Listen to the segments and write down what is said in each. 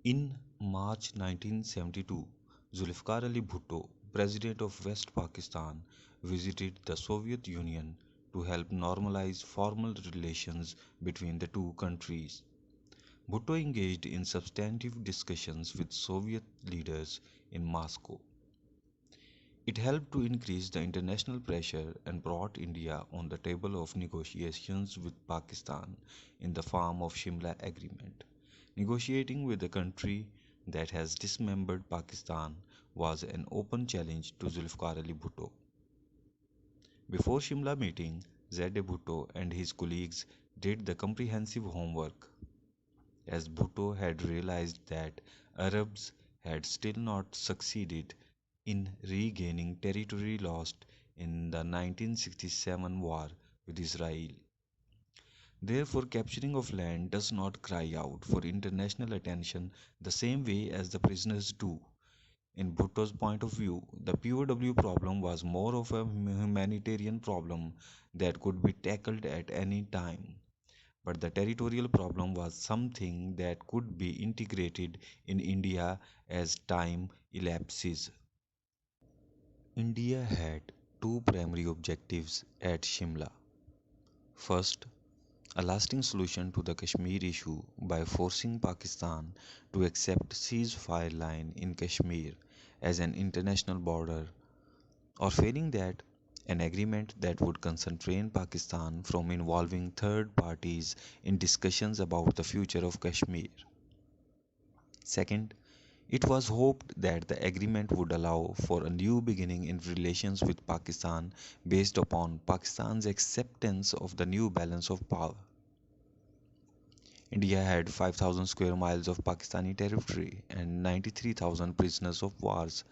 In March 1972, Zulfiqar Ali Bhutto, president of West Pakistan, visited the Soviet Union to help normalize formal relations between the two countries. Bhutto engaged in substantive discussions with Soviet leaders in Moscow. It helped to increase the international pressure and brought India on the table of negotiations with Pakistan in the form of Shimla Agreement. Negotiating with a country that has dismembered Pakistan was an open challenge to Zulfiqar Ali Bhutto. Before Shimla meeting, Z. Bhutto and his colleagues did the comprehensive homework, as Bhutto had realized that Arabs had still not succeeded in regaining territory lost in the 1967 war with Israel. Therefore, capturing of land does not cry out for international attention the same way as the prisoners do. In Bhutto's point of view, the POW problem was more of a humanitarian problem that could be tackled at any time. But the territorial problem was something that could be integrated in India as time elapses. India had two primary objectives at Shimla. First, a lasting solution to the Kashmir issue by forcing Pakistan to accept ceasefire line in Kashmir as an international border, or failing that, an agreement that would constrain Pakistan from involving third parties in discussions about the future of Kashmir. Second, it was hoped that the agreement would allow for a new beginning in relations with Pakistan based upon Pakistan's acceptance of the new balance of power. India had 5,000 square miles of Pakistani territory and 93,000 prisoners of wars,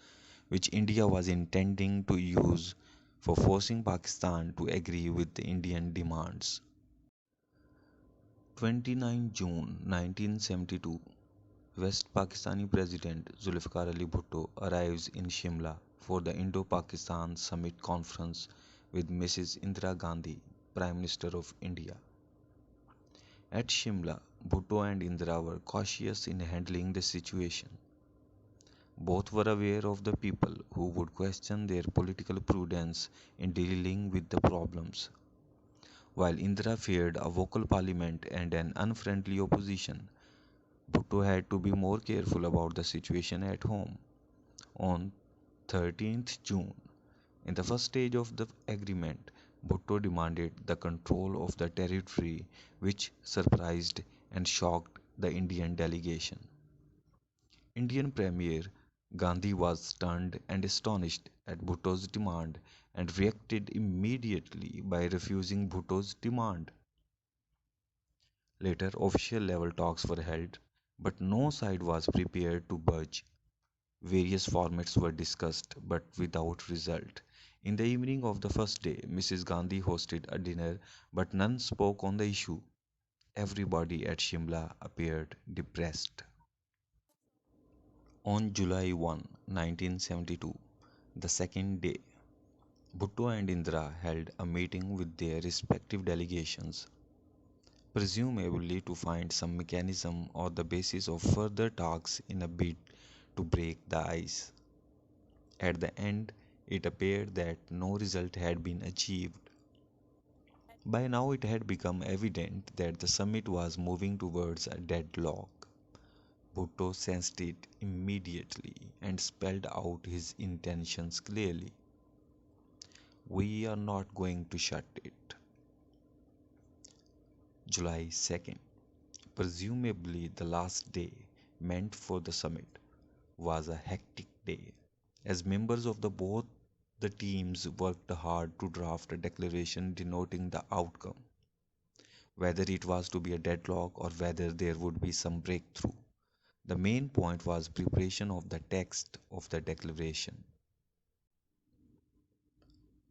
which India was intending to use for forcing Pakistan to agree with the Indian demands. 29 June 1972, West Pakistani President Zulfiqar Ali Bhutto arrives in Shimla for the Indo-Pakistan Summit Conference with Mrs. Indira Gandhi, Prime Minister of India. At Shimla, Bhutto and Indira were cautious in handling the situation. Both were aware of the people who would question their political prudence in dealing with the problems. While Indira feared a vocal parliament and an unfriendly opposition, Bhutto had to be more careful about the situation at home. On 13th June, in the first stage of the agreement, Bhutto demanded the control of the territory, which surprised and shocked the Indian delegation. Indian Premier Gandhi was stunned and astonished at Bhutto's demand and reacted immediately by refusing Bhutto's demand. Later, official level talks were held, but no side was prepared to budge. Various formats were discussed, but without result. In the evening of the first day, Mrs. Gandhi hosted a dinner, but none spoke on the issue. Everybody at Shimla appeared depressed. On July 1, 1972, the second day, Bhutto and Indira held a meeting with their respective delegations, presumably to find some mechanism or the basis of further talks in a bid to break the ice. At the end, it appeared that no result had been achieved. By now, it had become evident that the summit was moving towards a deadlock. Bhutto sensed it immediately and spelled out his intentions clearly. We are not going to shut it. July 2nd, presumably the last day meant for the summit, was a hectic day, as members of both the teams worked hard to draft a declaration denoting the outcome, whether it was to be a deadlock or whether there would be some breakthrough. The main point was preparation of the text of the declaration.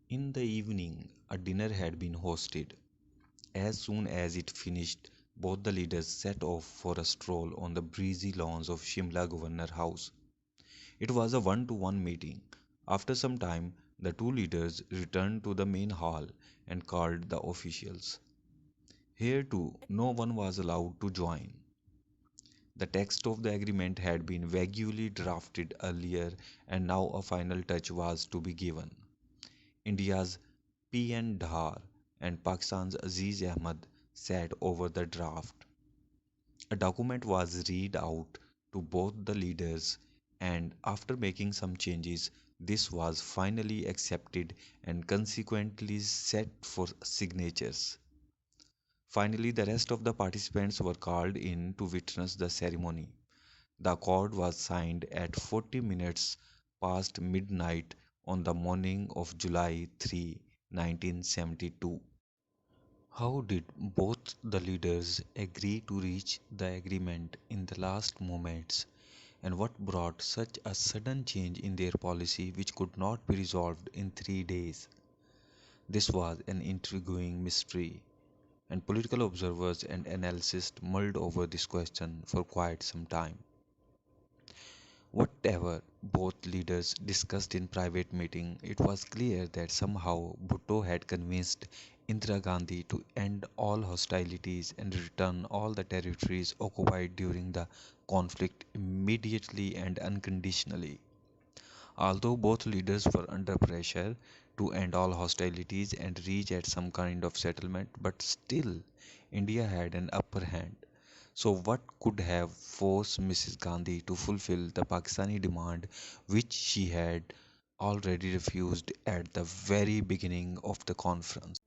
In the evening, a dinner had been hosted. As soon as it finished, both the leaders set off for a stroll on the breezy lawns of Shimla Governor House. It was a one-to-one meeting. After some time, the two leaders returned to the main hall and called the officials. Here too, no one was allowed to join. The text of the agreement had been vaguely drafted earlier, and now a final touch was to be given. India's P.N. Dhar and Pakistan's Aziz Ahmad sat over the draft. A document was read out to both the leaders, and after making some changes, this was finally accepted and consequently set for signatures. Finally, the rest of the participants were called in to witness the ceremony. The accord was signed at 40 minutes past midnight on the morning of July 3, 1972. How did both the leaders agree to reach the agreement in the last moments, and what brought such a sudden change in their policy which could not be resolved in 3 days? This was an intriguing mystery, and political observers and analysts mulled over this question for quite some time. Whatever both leaders discussed in private meeting, it was clear that somehow Bhutto had convinced Indira Gandhi to end all hostilities and return all the territories occupied during the conflict immediately and unconditionally. Although both leaders were under pressure to end all hostilities and reach at some kind of settlement, but still India had an upper hand. So, what could have forced Mrs. Gandhi to fulfill the Pakistani demand, which she had already refused at the very beginning of the conference?